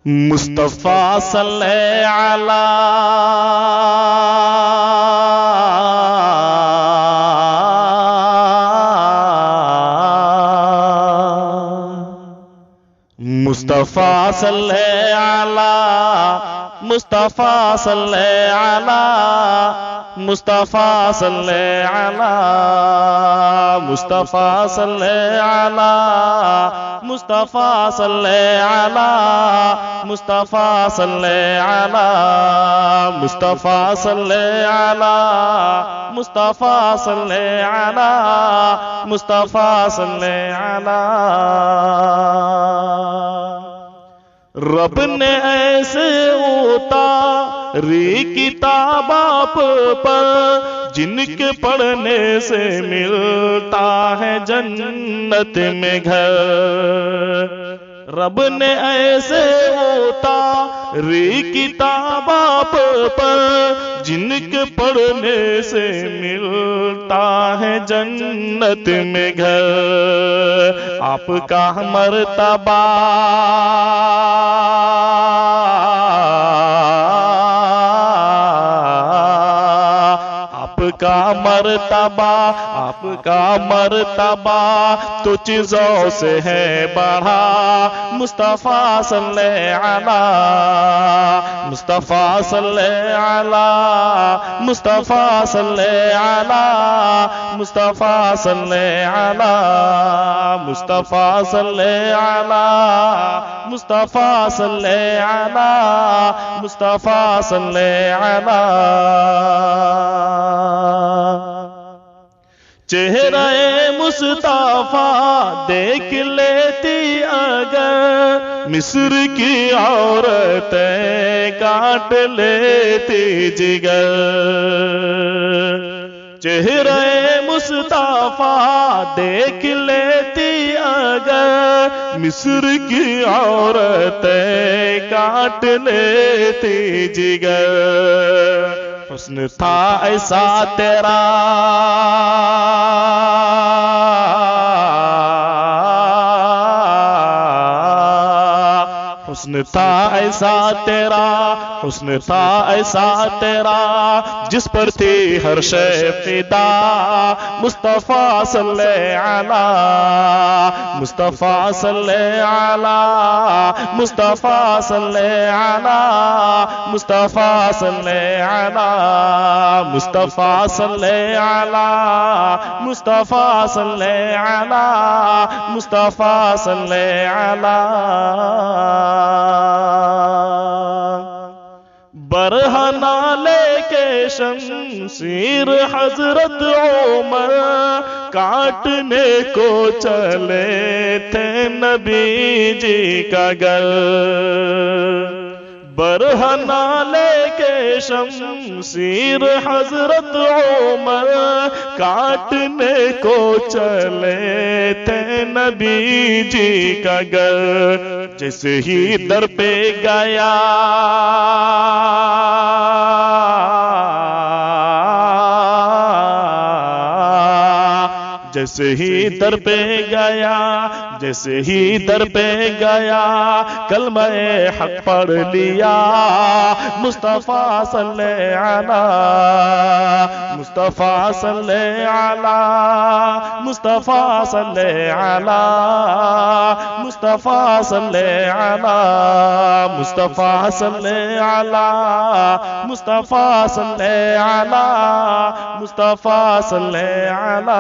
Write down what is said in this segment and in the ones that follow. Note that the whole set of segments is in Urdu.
مصطفیٰ صلی علی مصطفیٰ صلی علی مصطفیٰ صلی علی مصطفیٰ صلی علی مصطفیٰ صلی علی مصطفیٰ صلی علی مصطفیٰ صلی علی مصطفیٰ صلی علی مصطفیٰ صلی علی مصطفیٰ صلی علی رب نے ایسے اتاری کتاب آپ پر جن کے پڑھنے سے ملتا ہے جنت میں گھر رب نے ایسے اتاری کتاب آپ پر جن کے پڑھنے سے ملتا ہے جنت میں گھر آپ کا مرتبہ آپ کا مرتبہ تو چیزوں سے ہے بڑھا مصطفیٰ صلی علی مصطفیٰ صلی علی مصطفیٰ صلی علی مصطفیٰ صلی علی مصطفیٰ صلی علی مصطفیٰ صلی علی مصطفیٰ صلی علی چہرہ مصطفیٰ دیکھ لیتی اگر مصر کی عورتیں کاٹ لیتی جگر چہرہ مصطفیٰ دیکھ لیتی اگر مصر کی عورتیں کاٹ لیتی جگر حسن تھا ایسا تیرا حسن تھا ایسا تیرا حسن تھا ایسا تیرا جس پر تھی ہر شے فدا مصطفیٰ صلی علی مصطفیٰ صلی علی مصطفیٰ صلی علی مصطفیٰ صلی علی مصطفیٰ صلی علی مصطفیٰ صلی علی مصطفیٰ صلی علی برہنہ لے کے شمشیر حضرت عمر کاٹنے کو چلے تھے نبی جی کا گل برہنہ لے کے شمشیر حضرت عمر کاٹنے کو چلے تھے نبی جی کا گھر جیسے ہی در پہ گیا جیسے ہی در پہ گیا جیسے ہی در پہ گیا کلمہ حق پڑھ لیا مصطفیٰ صلی علی مصطفیٰ صلی علی مصطفیٰ صلی علی مصطفیٰ صلی علی مصطفیٰ صلی علی مصطفیٰ صلی علی مصطفیٰ صلی علی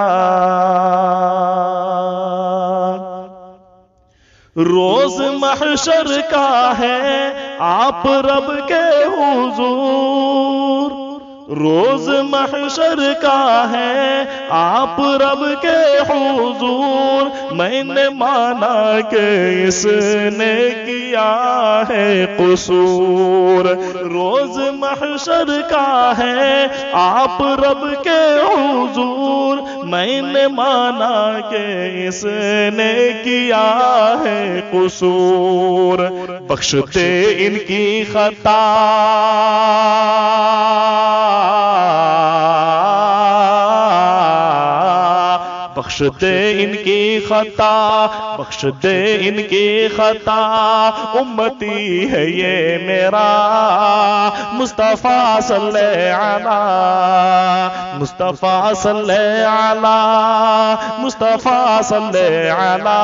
روز محشر کا ہے آپ رب کے حضور روز محشر کا ہے آپ رب کے حضور میں نے مانا کہ اس نے کیا ہے قصور روز محشر کا ہے آپ رب کے حضور میں نے مانا کہ اس نے کیا ہے قصور بخشتے ان کی خطا بخش بخش دے ان کی خطا، بخش دے ان کی خطا، امتی ہے یہ میرا مصطفیٰ صلی علی مصطفیٰ صلی علی مصطفیٰ صلی علی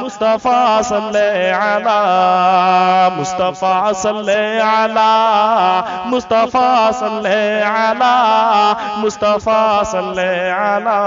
مصطفیٰ صلی علی مصطفیٰ صلی علی مصطفیٰ صلی علی مصطفیٰ صلی علی